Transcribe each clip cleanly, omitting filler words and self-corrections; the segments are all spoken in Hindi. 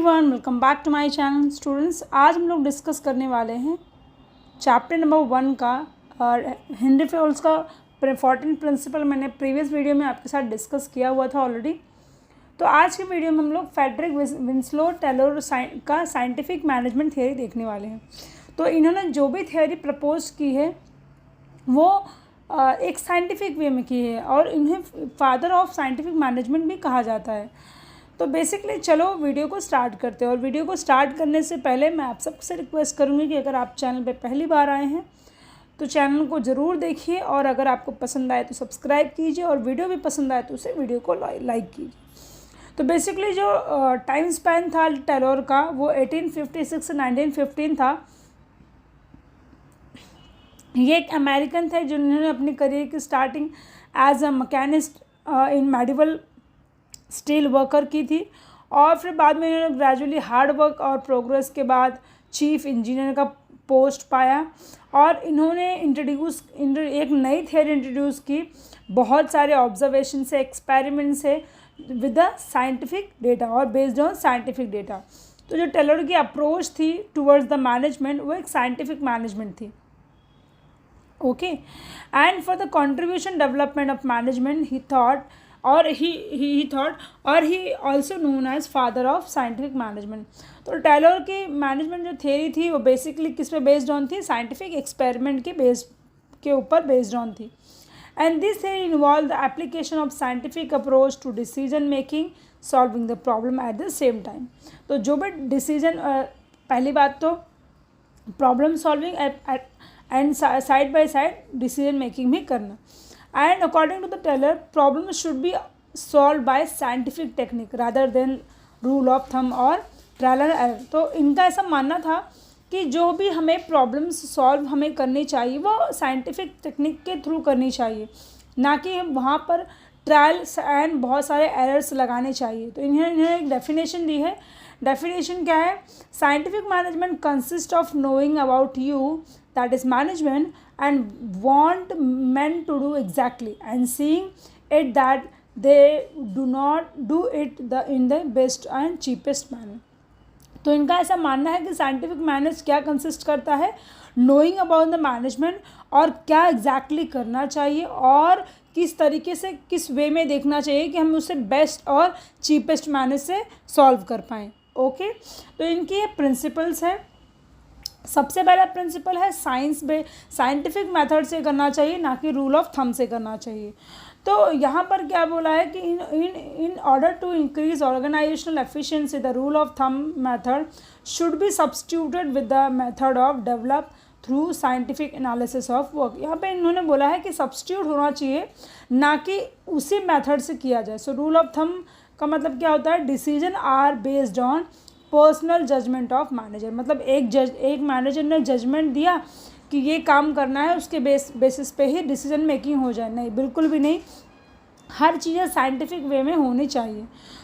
Everyone, welcome back to my channel. Students, आज हम लोग डिस्कस करने वाले हैं चैप्टर नंबर 1 का और हेनरी फेल्स का 14 प्रिंसिपल। मैंने प्रीवियस वीडियो में आपके साथ डिस्कस किया हुआ था ऑलरेडी। तो आज के वीडियो में हम लोग फ्रेडरिक विंस्लो टेलर का साइंटिफिक मैनेजमेंट थियरी देखने वाले हैं। तो इन्होंने जो भी थियरी प्रपोज की है वो एक साइंटिफिक वे में की है और इन्हें फादर ऑफ साइंटिफिक मैनेजमेंट भी कहा जाता है। तो बेसिकली चलो वीडियो को स्टार्ट करते हैं। और वीडियो को स्टार्ट करने से पहले मैं आप सबसे रिक्वेस्ट करूँगी कि अगर आप चैनल पे पहली बार आए हैं तो चैनल को ज़रूर देखिए, और अगर आपको पसंद आए तो सब्सक्राइब कीजिए, और वीडियो भी पसंद आए तो उसे वीडियो को लाइक कीजिए। तो बेसिकली जो टाइम स्पैन था टेलर का वो 1856 से 1915 था। ये एक अमेरिकन थे जिन्होंने अपनी करियर की starting as a machinist in Midvale steel worker की थी, और फिर बाद में इन्होंने ग्रेजुअली हार्ड वर्क और प्रोग्रेस के बाद चीफ इंजीनियर का पोस्ट पाया। और इन्होंने एक नई थियरी इंट्रोड्यूस की, बहुत सारे ऑब्जर्वेशन से, एक्सपेरिमेंट से, विद द साइंटिफिक डेटा और बेस्ड ऑन साइंटिफिक डेटा। तो जो टेलर की अप्रोच थी टूवर्ड्स द मैनेजमेंट वो एक साइंटिफिक मैनेजमेंट थी। Okay, and for the contribution development of management he also known as father of scientific management. तो टेलर की मैनेजमेंट जो थियरी थी वो बेसिकली किस पे बेस्ड ऑन थी? साइंटिफिक एक्सपेरिमेंट के ऊपर बेस्ड ऑन थी। And this theory involve the application of scientific approach to decision making, solving the problem at the same time. तो जो भी डिसीजन, पहली बात तो problem solving and side by side decision making भी करना। And according to the Taylor, problems should be solved by scientific technique rather than rule of thumb और trial and error। तो इनका ऐसा मानना था कि जो भी हमें प्रॉब्लम्स सॉल्व हमें करनी चाहिए वो साइंटिफिक टेक्निक के थ्रू करनी चाहिए, ना कि वहाँ पर ट्रायल एंड बहुत सारे एरर्स लगाने चाहिए। तो इन्होंने एक डेफिनेशन दी है। डेफिनेशन क्या है? Scientific management consist of knowing about you, that is management, and want men to do exactly and seeing it that they do not do it in the best and cheapest manner। तो इनका ऐसा मानना है कि साइंटिफिक मैनेज क्या कंसिस्ट करता है? नोइंग अबाउट द मैनेजमेंट, और क्या एग्जैक्टली करना चाहिए और किस तरीके से, किस वे में देखना चाहिए कि हम उसे बेस्ट और चीपेस्ट मैनेज से सॉल्व कर पाएँ। ओके, तो इनकी ये प्रिंसिपल्स है। सबसे पहला प्रिंसिपल है साइंटिफिक मेथड से करना चाहिए, ना कि रूल ऑफ थंब से करना चाहिए। तो यहाँ पर क्या बोला है कि in order to increase organisational efficiency the rule of thumb method should be substituted with the method of develop through scientific analysis of work. यहाँ पे इन्होंने बोला है कि सब्स्टिट्यूट होना चाहिए, ना कि उसी मेथड से किया जाए। सो रूल ऑफ थंब का मतलब क्या होता है? Decision are based on personal judgement of manager. मतलब एक मैनेजर ने जजमेंट दिया कि ये काम करना है, उसके बेसिस पे ही डिसीजन मेकिंग हो जाए, नहीं, बिल्कुल भी नहीं। हर चीज़ें साइंटिफिक वे में होनी चाहिए।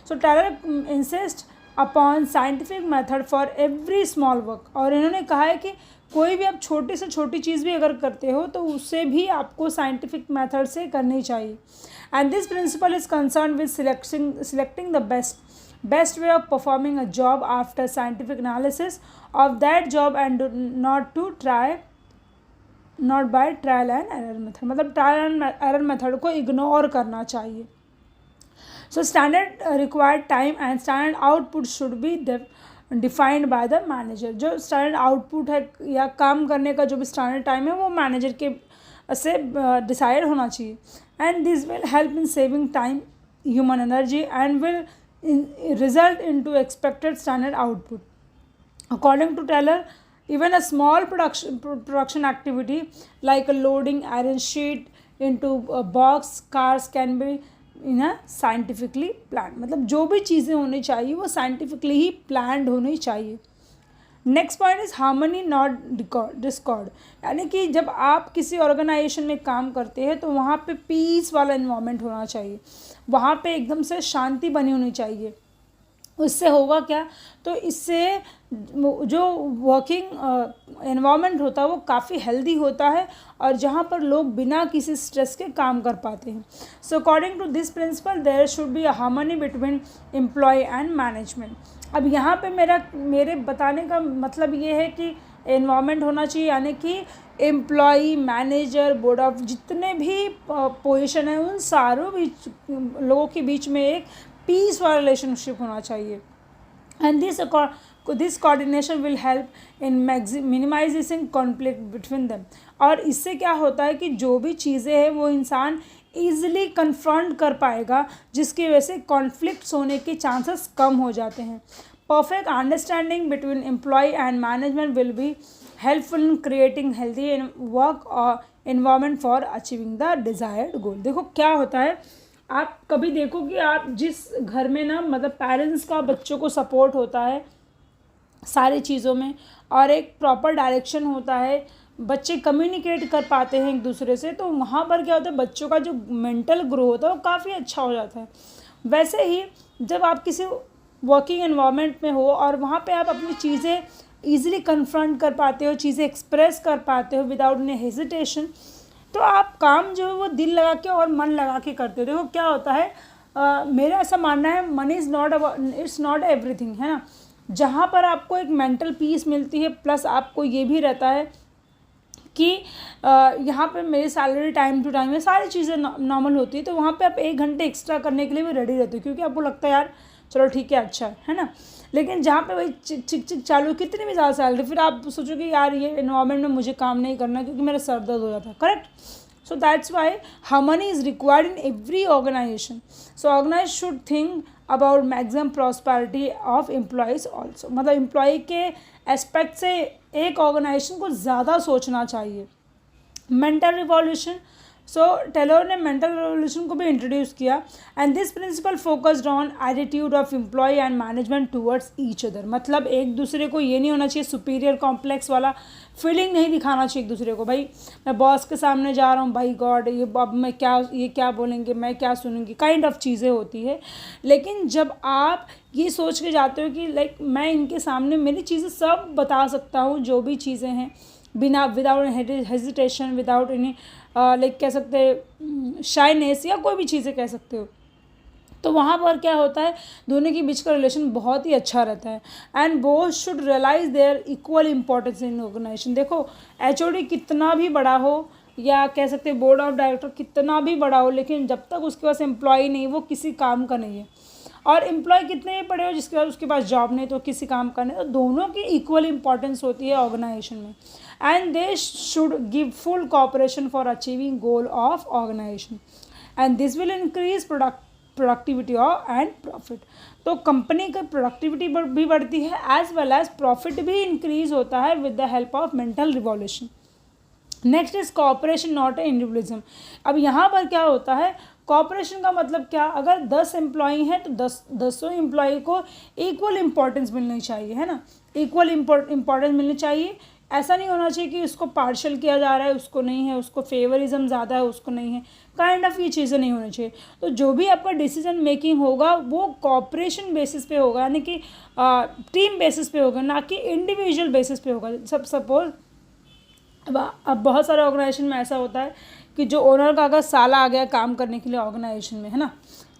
So Taylor insist upon scientific method for every small work. और इन्होंने कहा है कि कोई भी आप छोटी से छोटी चीज़ भी अगर करते हो तो उससे भी आपको साइंटिफिक मेथड से करनी चाहिए। And this principal is concern with selecting the best way of performing a job after scientific analysis of that job, and not by trial and error method। मतलब ट्रायल एंड एरर मेथड को इग्नोर करना चाहिए। So standard required time and standard output should be defined by the manager. जो स्टैंडर्ड आउटपुट है या काम करने का जो भी स्टैंडर्ड टाइम है वो मैनेजर के से डिसाइड होना चाहिए। And this will help in saving time, human energy, and will result into expected standard output। According to Taylor, even a small production activity like loading iron sheet into a box cars can be scientifically planned। मतलब जो भी चीज़ें होनी चाहिए वो साइंटिफिकली ही प्लान्ड होनी चाहिए। Next point is harmony not Discord. यानी कि जब आप किसी ऑर्गेनाइजेशन में काम करते हैं तो वहाँ पे पीस वाला इन्वायरमेंट होना चाहिए, वहाँ पे एकदम से शांति बनी होनी चाहिए। उससे होगा क्या, तो इससे जो वर्किंग एनवायरनमेंट होता है वो काफ़ी हेल्दी होता है और जहाँ पर लोग बिना किसी स्ट्रेस के काम कर पाते हैं. So according to this principle there should be a harmony between employ and management. अब यहाँ पे मेरे बताने का मतलब ये है कि एनवायरनमेंट होना चाहिए, यानी कि एम्प्लॉई, मैनेजर, बोर्ड ऑफ जितने भी पोजीशन है उन सारों बीच लोगों के बीच में एक पीस वाला रिलेशनशिप होना चाहिए. And this coordination will help in minimising conflict between them. और इससे क्या होता है कि जो भी चीज़ें हैं वो इंसान ईजिली कन्फ्रंट कर पाएगा, जिसकी वजह से कॉन्फ्लिक्ट्स होने के चांसेस कम हो जाते हैं. Perfect understanding between employ and management will be helpful in creating healthy work और environment for achieving the desired goal. देखो क्या होता है, आप कभी देखो कि आप जिस घर में ना मतलब पेरेंट्स का बच्चों को सपोर्ट होता है सारी चीज़ों में और एक प्रॉपर डायरेक्शन होता है, बच्चे कम्युनिकेट कर पाते हैं एक दूसरे से, तो वहाँ पर क्या होता है बच्चों का जो मेंटल ग्रो होता है वो काफ़ी अच्छा हो जाता है. वैसे ही जब आप किसी वर्किंग एनवायरनमेंट में हो और वहाँ पे आप अपनी चीज़ें ईजिली कन्फ्रंट कर पाते हो, चीज़ें एक्सप्रेस कर पाते हो विदाउट एनी हेजिटेशन, तो आप काम जो है वो दिल लगा के और मन लगा के करते हो. देखो क्या होता है, मेरा ऐसा मानना है money is not it's not everything, है ना. जहाँ पर आपको एक मेंटल पीस मिलती है प्लस आपको ये भी रहता है कि यहाँ पे मेरी सैलरी टाइम टू टाइम है, सारी चीज़ें नॉर्मल होती है, तो वहाँ पे आप 1 घंटे एक्स्ट्रा करने के लिए भी रेडी रहते हो क्योंकि आपको लगता है यार चलो ठीक है अच्छा है ना. लेकिन जहाँ पे वही चिक चिक चिक चालू, कितनी भी ज़्यादा सैलरी, फिर आप सोचोगे यार ये एनवायरनमेंट में मुझे काम नहीं करना क्योंकि मेरा सर दर्द हो जाता है. Correct. So that's why harmony is required in every organisation. So organise should think about maximum prosperity of employees also. मतलब एम्प्लॉय के एस्पेक्ट से एक ऑर्गेनाइजेशन को ज़्यादा सोचना चाहिए. Mental revolution. सो टेलर ने मेंटल रिवॉल्यूशन को भी इंट्रोड्यूस किया and this principle focused on attitude of employ and management towards each other. मतलब एक दूसरे को ये नहीं होना चाहिए सुपीरियर कॉम्प्लेक्स वाला फीलिंग नहीं दिखाना चाहिए एक दूसरे को. भाई मैं बॉस के सामने जा रहा हूँ, भाई गॉड ये अब मैं क्या, ये क्या बोलेंगे, मैं क्या सुनूंगी, काइंड ऑफ चीज़ें होती है. लेकिन जब आप ये सोच के जाते हो कि लाइक मैं इनके सामने मेरी चीज़ें सब बता सकता हूँ, जो भी चीज़ें हैं बिना without hesitation, without any like कह सकते हैं शाइनेस या कोई भी चीज़ें कह सकते हो, तो वहाँ पर क्या होता है दोनों के बीच का रिलेशन बहुत ही अच्छा रहता है. And both should realise their equal importance in organisation. देखो एचओडी कितना भी बड़ा हो या कह सकते हैं बोर्ड ऑफ डायरेक्टर कितना भी बड़ा हो, लेकिन जब तक उसके पास एम्प्लॉय नहीं वो किसी काम का नहीं है. और एम्प्लॉय कितने भी बड़े हो जिसके बाद उसके पास जॉब नहीं तो किसी काम का नहीं, तो दोनों की इक्वल इंपॉर्टेंस होती है ऑर्गेनाइजेशन में. And they should give full cooperation for achieving goal of organisation and this will increase productivity and profit. तो कंपनी की प्रोडक्टिविटी भी बढ़ती है एज वेल एज प्रॉफिट भी इंक्रीज होता है with the help of mental revolution. Next is cooperation not a individualism. अब यहाँ पर क्या होता है, कॉपरेशन का मतलब क्या, अगर 10 एम्प्लॉई हैं तो 10 एम्प्लॉई को इक्वल इम्पॉर्टेंस मिलनी चाहिए, है ना. इक्वल इम्पॉर्टेंस मिलनी चाहिए. ऐसा नहीं होना चाहिए कि उसको पार्शल किया जा रहा है, उसको नहीं है, उसको फेवरिज्म ज़्यादा है, उसको नहीं है, काइंड ऑफ ये चीज़ें नहीं होनी चाहिए. तो जो भी आपका डिसीजन मेकिंग होगा वो कॉपरेशन बेसिस पे होगा, यानी कि टीम बेसिस पे होगा, ना कि इंडिविजुअल बेसिस पे होगा. सपोज अब बहुत सारे ऑर्गेनाइजेशन में ऐसा होता है कि जो ओनर का अगर साला आ गया काम करने के लिए ऑर्गेनाइजेशन में, है ना,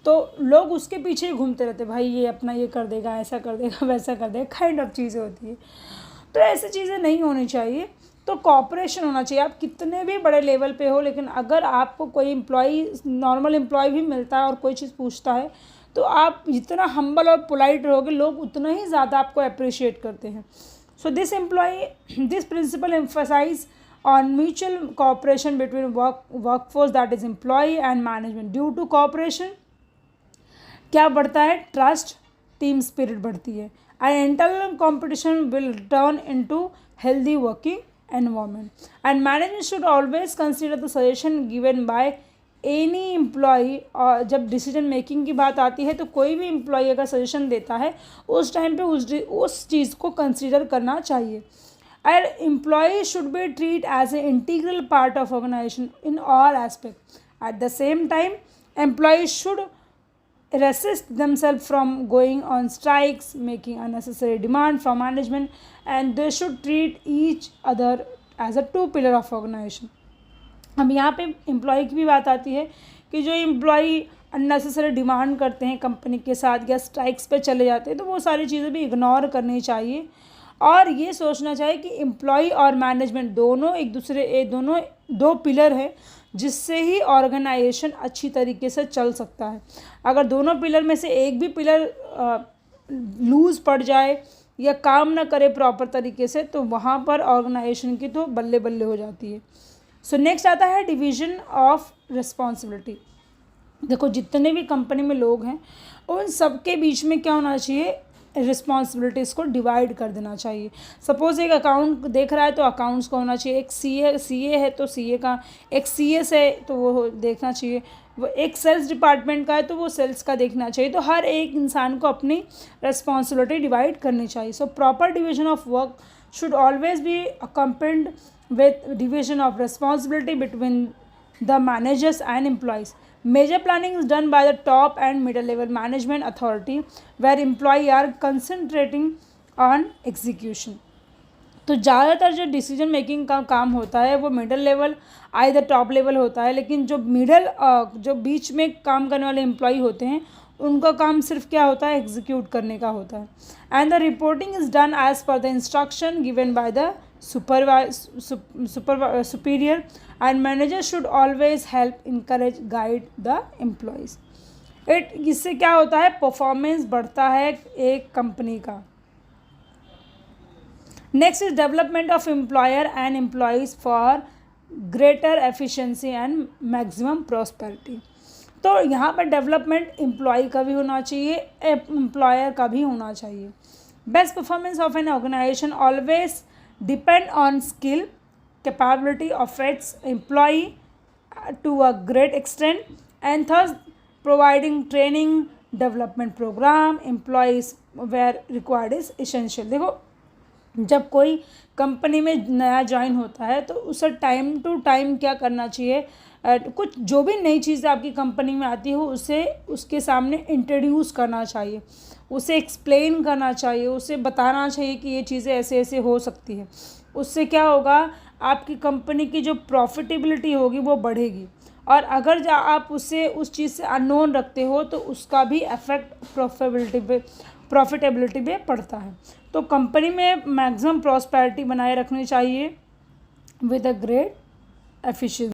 तो लोग उसके पीछे ही घूमते रहते, भाई ये अपना ये कर देगा, ऐसा कर देगा, वैसा कर देगा, काइंड ऑफ चीज़ें होती है. तो ऐसी चीज़ें नहीं होनी चाहिए. तो कॉपरेशन होना चाहिए. आप कितने भी बड़े लेवल पे हो, लेकिन अगर आपको कोई एम्प्लॉई, नॉर्मल एम्प्लॉय भी मिलता है और कोई चीज़ पूछता है, तो आप जितना हम्बल और पोलाइट रहोगे लोग उतना ही ज़्यादा आपको अप्रिशिएट करते हैं. So this principle emphasise on mutual cooperation between workforce, that is employee and management. Due to cooperation क्या बढ़ता है, ट्रस्ट, टीम स्पिरिट बढ़ती है and internal competition will turn into healthy working environment. And management should always consider the suggestion given by any employee. और जब डिसीजन मेकिंग की बात आती है तो कोई भी एम्प्लॉय अगर सजेशन देता है उस टाइम पे उस चीज़ को कंसिडर करना चाहिए. And employees should be treated as an integral part of organization in all aspects. At the same time, employees should resist themselves from going on strikes, making unnecessary demand from management, and they should treat each other as a two pillar of organization. अब यहाँ पे एम्प्लॉय की भी बात आती है कि जो एम्प्लॉय अननेसेसरी डिमांड करते हैं कंपनी के साथ या स्ट्राइक्स पे चले जाते हैं, तो वो सारी चीज़ें भी इग्नोर करनी चाहिए और ये सोचना चाहिए कि एम्प्लॉय और मैनेजमेंट दोनों दो पिलर हैं जिससे ही ऑर्गेनाइजेशन अच्छी तरीके से चल सकता है। अगर दोनों पिलर में से एक भी पिलर लूज़ पड़ जाए या काम ना करे प्रॉपर तरीके से, तो वहाँ पर ऑर्गेनाइजेशन की तो बल्ले बल्ले हो जाती है। सो नेक्स्ट आता है डिवीज़न ऑफ रिस्पॉन्सिबिलिटी। देखो, जितने भी कंपनी में लोग हैं उन सबके बीच में क्या होना चाहिए, रिस्पॉन्सिबिलिटीज़ को डिवाइड कर देना चाहिए। सपोज़ एक अकाउंट देख रहा है तो अकाउंट्स का होना चाहिए, एक सीए है तो सीए का, एक सीएस है तो वो देखना चाहिए, वो एक सेल्स डिपार्टमेंट का है तो वो सेल्स का देखना चाहिए। तो हर एक इंसान को अपनी रिस्पॉन्सिबिलिटी डिवाइड करनी चाहिए। So proper division of work should always be accompanied with division of responsibility between the managers and employees. Major planning is done by the top and middle level management authority where employees are concentrating on execution. तो ज़्यादातर जो डिसीजन मेकिंग का काम होता है वो middle level either top level होता है, लेकिन जो बीच में काम करने वाले एम्प्लॉय होते हैं उनका काम सिर्फ क्या होता है, एग्जीक्यूट करने का होता है। And the reporting is done as per the instruction given by the superior and manager should always help encourage guide the employees. इससे क्या होता है, परफॉर्मेंस बढ़ता है एक कंपनी का। Next is development of employer and employees for greater efficiency and maximum prosperity. तो यहाँ पर डेवलपमेंट एम्प्लॉय का भी होना चाहिए, एम्प्लॉयर का भी होना चाहिए। Best performance of an organisation always depend on skill, capability of its employee to a great extent, and thus providing training development program employees where required is essential. देखो, जब कोई कंपनी में नया ज्वाइन होता है तो उसे टाइम टू टाइम क्या करना चाहिए, कुछ जो भी नई चीज़ें आपकी कंपनी में आती हो उसे उसके सामने इंट्रोड्यूस करना चाहिए, उसे एक्सप्लेन करना चाहिए, उसे बताना चाहिए कि ये चीज़ें ऐसे ऐसे हो सकती है। उससे क्या होगा, आपकी कंपनी की जो प्रॉफिटेबिलिटी होगी वो बढ़ेगी। और अगर आप उसे उस चीज़ से अननोन रखते हो तो उसका भी इफेक्ट प्रॉफिटेबिलिटी पे पड़ता है। तो कंपनी में मैक्सिमम प्रॉस्पेरिटी बनाए रखनी चाहिए विद अ ग्रेट एफिशिएंसी।